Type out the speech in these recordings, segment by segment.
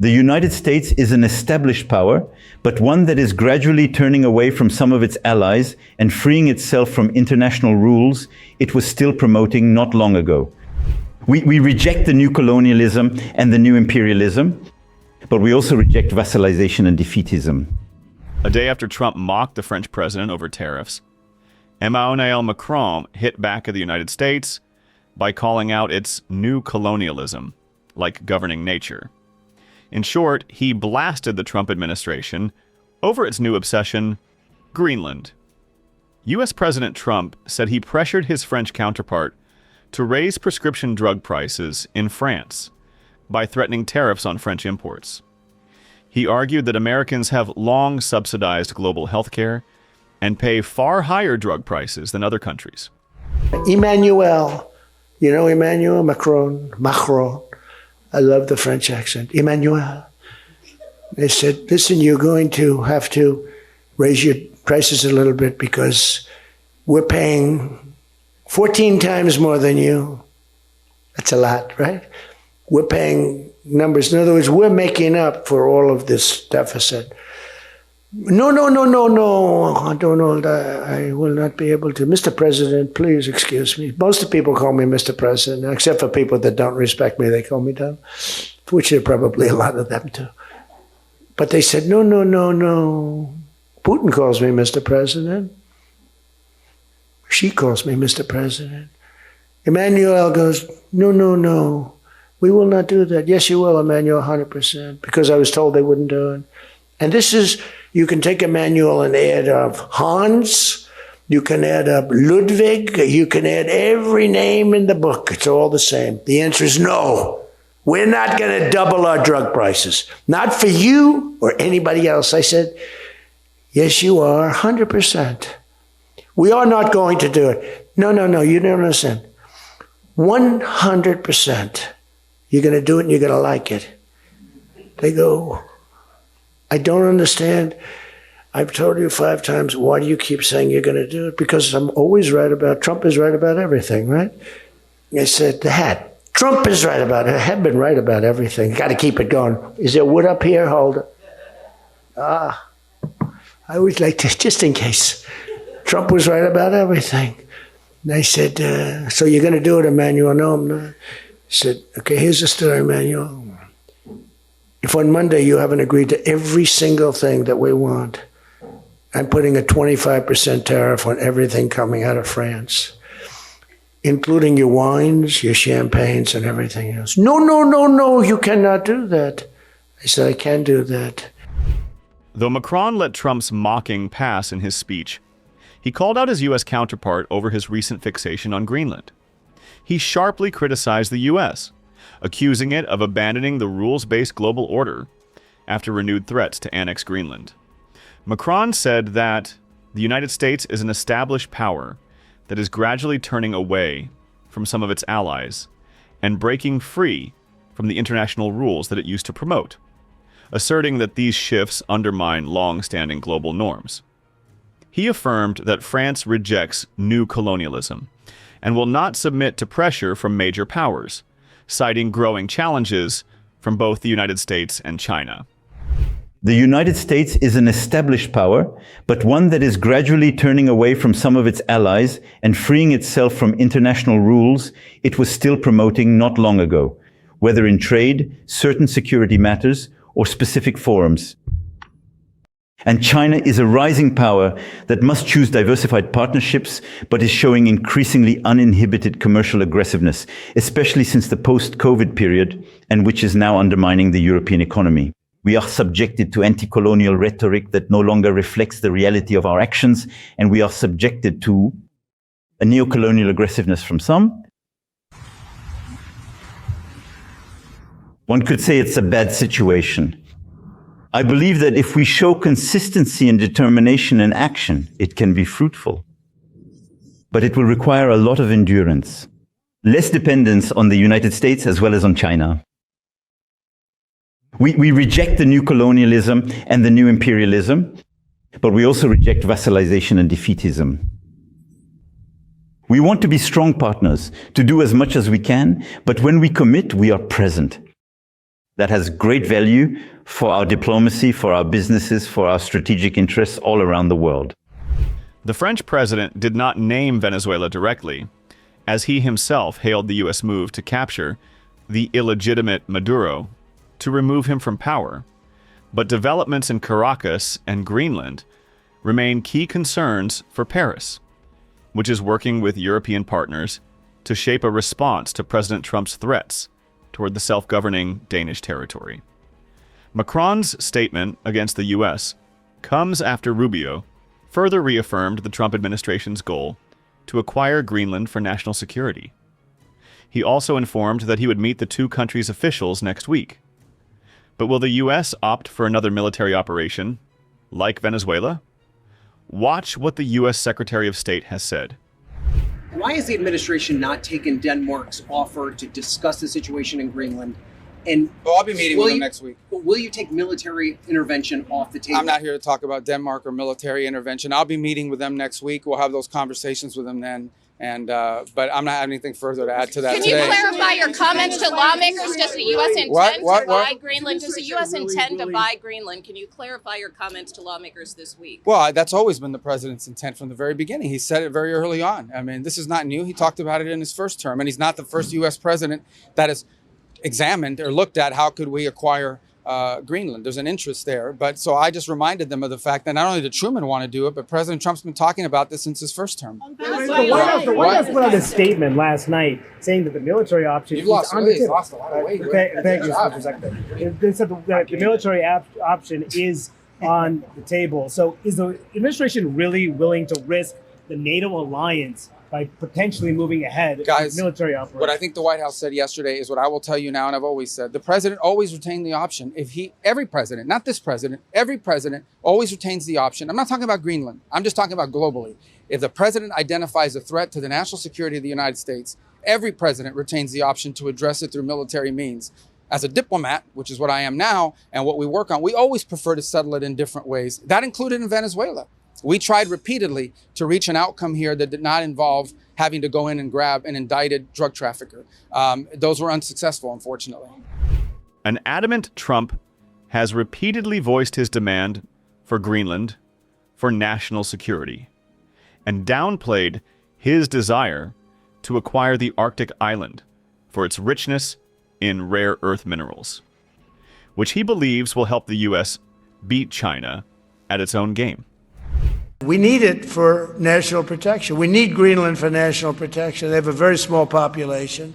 The United States is an established power, but one that is gradually turning away from some of its allies and freeing itself from international rules it was still promoting not long ago. We reject the new colonialism and the new imperialism, but we also reject vassalization and defeatism. A day after Trump mocked the French president over tariffs, Emmanuel Macron hit back at the United States by calling out its new colonialism, like governing nature. In short, he blasted the Trump administration over its new obsession, Greenland. U.S. President Trump said he pressured his French counterpart to raise prescription drug prices in France by threatening tariffs on French imports. He argued that Americans have long subsidized global health care and pay far higher drug prices than other countries. Emmanuel, you know Emmanuel Macron, I love the French accent, Emmanuel. They said, listen, you're going to have to raise your prices a little bit because we're paying 14 times more than you. That's a lot, right? We're paying numbers. In other words, we're making up for all of this deficit. No, Donald, I will not be able to. Mr. President, please excuse me. Most of the people call me Mr. President, except for people that don't respect me, they call me Donald, which are probably a lot of them too. But they said, no. Putin calls me Mr. President. She calls me Mr. President. Emmanuel goes, no. We will not do that. Yes, you will, Emmanuel, 100%, because I was told they wouldn't do it. And this is, you can take Emmanuel and add up Hans, you can add up Ludwig, you can add every name in the book. It's all the same. The answer is no. We're not going to double our drug prices. Not for you or anybody else. I said, yes, you are, 100%. We are not going to do it. No, you don't understand. 100%. You're going to do it and you're going to like it. They go, I don't understand. I've told you 5 times, why do you keep saying you're going to do it? Because I'm always right about, Trump is right about everything, right? I said, Trump is right about it. I have been right about everything. Got to keep it going. Is there wood up here? Hold it. I always like to, just in case. Trump was right about everything. And I said, so you're going to do it, Emmanuel? No, I'm not. I said, okay, here's the story, Emmanuel. If on Monday you haven't agreed to every single thing that we want, I'm putting a 25% tariff on everything coming out of France, including your wines, your champagnes, and everything else. No, you cannot do that. I said, I can do that. Though Macron let Trump's mocking pass in his speech, he called out his U.S. counterpart over his recent fixation on Greenland. He sharply criticized the U.S., accusing it of abandoning the rules-based global order after renewed threats to annex Greenland. Macron said that the United States is an established power that is gradually turning away from some of its allies and breaking free from the international rules that it used to promote, asserting that these shifts undermine long-standing global norms. He affirmed that France rejects new colonialism and will not submit to pressure from major powers, citing growing challenges from both the United States and China. The United States is an established power, but one that is gradually turning away from some of its allies and freeing itself from international rules it was still promoting not long ago, whether in trade, certain security matters, or specific forums. And China is a rising power that must choose diversified partnerships, but is showing increasingly uninhibited commercial aggressiveness, especially since the post-COVID period, and which is now undermining the European economy. We are subjected to anti-colonial rhetoric that no longer reflects the reality of our actions, and we are subjected to a neo-colonial aggressiveness from some. One could say it's a bad situation. I believe that if we show consistency and determination in action, it can be fruitful. But it will require a lot of endurance, less dependence on the United States as well as on China. We reject the new colonialism and the new imperialism, but we also reject vassalization and defeatism. We want to be strong partners, to do as much as we can, but when we commit, we are present. that has great value for our diplomacy, for our businesses, for our strategic interests all around the world. The French president did not name Venezuela directly, as he himself hailed the U.S. move to capture the illegitimate Maduro to remove him from power. But developments in Caracas and Greenland remain key concerns for Paris, which is working with European partners to shape a response to President Trump's threats toward the self-governing Danish territory. Macron's statement against the U.S. comes after Rubio further reaffirmed the Trump administration's goal to acquire Greenland for national security. He also informed that he would meet the two countries' officials next week. But will the U.S. opt for another military operation, like Venezuela? Watch what the U.S. Secretary of State has said. Why has the administration not taken Denmark's offer to discuss the situation in Greenland? And I'll be meeting with them next week. But will you take military intervention off the table? I'm not here to talk about Denmark or military intervention. I'll be meeting with them next week. We'll have those conversations with them then. But I'm not having anything further to add to that today. Can you clarify your comments to lawmakers? Does the U.S. intend to buy Greenland? Does the U.S. intend to buy Greenland? Can you clarify your comments to lawmakers this week? Well, that's always been the president's intent from the very beginning. He said it very early on. I mean, this is not new. He talked about it in his first term, and he's not the first U.S. president that has examined or looked at how could we acquire Greenland. There's an interest there. But so I just reminded them of the fact that not only did Truman want to do it, but President Trump's been talking about this since his first term. The White House put out a statement last night saying that the military option is on the table. Lost a lot of weight. Thank you, Mr. Secretary. They said the military option is on the table. So is the administration really willing to risk the NATO alliance by potentially moving ahead with military operations? What I think the White House said yesterday is what I will tell you now, and I've always said. The president always retained the option. Every president, not this president, every president always retains the option. I'm not talking about Greenland. I'm just talking about globally. If the president identifies a threat to the national security of the United States, every president retains the option to address it through military means. As a diplomat, which is what I am now, and what we work on, we always prefer to settle it in different ways. That included in Venezuela. We tried repeatedly to reach an outcome here that did not involve having to go in and grab an indicted drug trafficker. Those were unsuccessful, unfortunately. An adamant Trump has repeatedly voiced his demand for Greenland for national security and downplayed his desire to acquire the Arctic island for its richness in rare earth minerals, which he believes will help the U.S. beat China at its own game. We need it for national protection. We need Greenland for national protection. They have a very small population.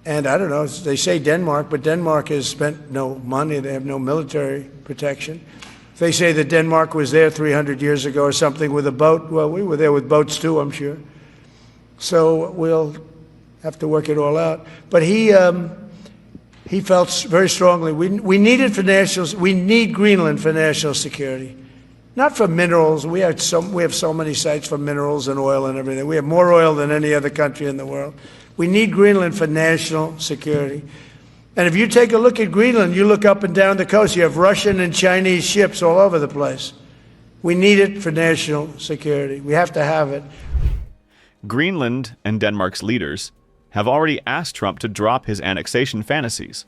And I don't know, they say Denmark, but Denmark has spent no money. They have no military protection. They say that Denmark was there 300 years ago or something with a boat. Well, we were there with boats too, I'm sure. So we'll have to work it all out. But he felt very strongly, we need it for we need Greenland for national security. Not for minerals. We have so many sites for minerals and oil and everything. We have more oil than any other country in the world. We need Greenland for national security. And if you take a look at Greenland, you look up and down the coast, you have Russian and Chinese ships all over the place. We need it for national security. We have to have it. Greenland and Denmark's leaders have already asked Trump to drop his annexation fantasies.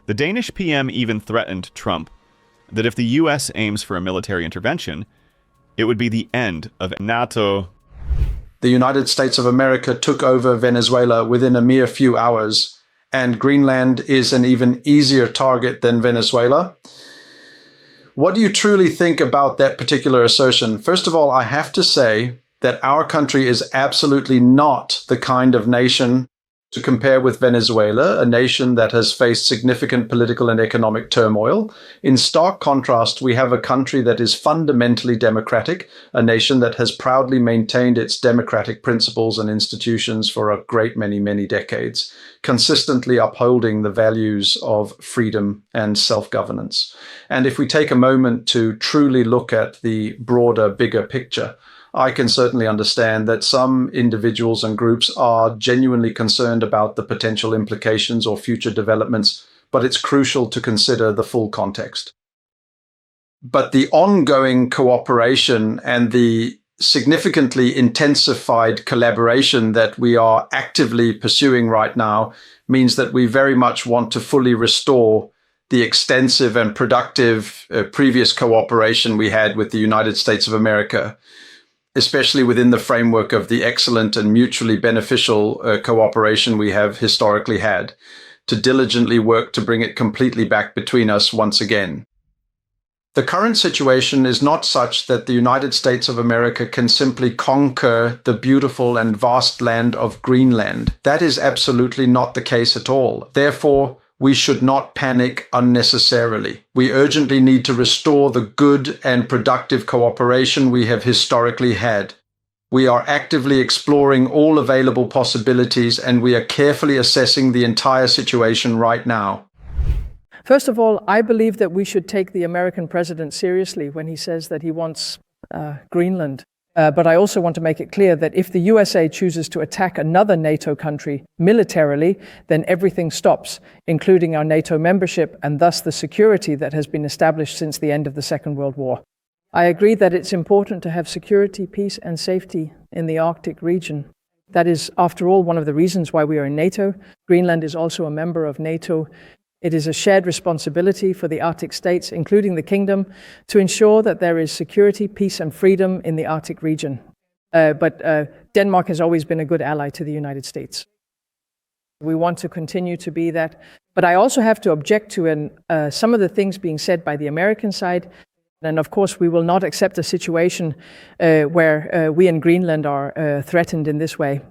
The Danish PM even threatened Trump that if the U.S. aims for a military intervention, it would be the end of NATO. The United States of America took over Venezuela within a mere few hours, and Greenland is an even easier target than Venezuela. What do you truly think about that particular assertion? First of all, I have to say that our country is absolutely not the kind of nation to compare with Venezuela, a nation that has faced significant political and economic turmoil. In stark contrast, we have a country that is fundamentally democratic, a nation that has proudly maintained its democratic principles and institutions for a great many decades, consistently upholding the values of freedom and self-governance. And if we take a moment to truly look at the broader, bigger picture, I can certainly understand that some individuals and groups are genuinely concerned about the potential implications or future developments, but it's crucial to consider the full context. But the ongoing cooperation and the significantly intensified collaboration that we are actively pursuing right now means that we very much want to fully restore the extensive and productive previous cooperation we had with the United States of America, especially within the framework of the excellent and mutually beneficial cooperation we have historically had, to diligently work to bring it completely back between us once again. The current situation is not such that the United States of America can simply conquer the beautiful and vast land of Greenland. That is absolutely not the case at all. Therefore, we should not panic unnecessarily. We urgently need to restore the good and productive cooperation we have historically had. We are actively exploring all available possibilities, and we are carefully assessing the entire situation right now. First of all, I believe that we should take the American president seriously when he says that he wants Greenland. But I also want to make it clear that if the USA chooses to attack another NATO country militarily, then everything stops, including our NATO membership and thus the security that has been established since the end of the Second World War. I agree that it's important to have security, peace, and safety in the Arctic region. That is, after all, one of the reasons why we are in NATO. Greenland is also a member of NATO. It is a shared responsibility for the Arctic states, including the Kingdom, to ensure that there is security, peace, and freedom in the Arctic region. But Denmark has always been a good ally to the United States. We want to continue to be that. But I also have to object to some of the things being said by the American side. And of course, we will not accept a situation where we in Greenland are threatened in this way.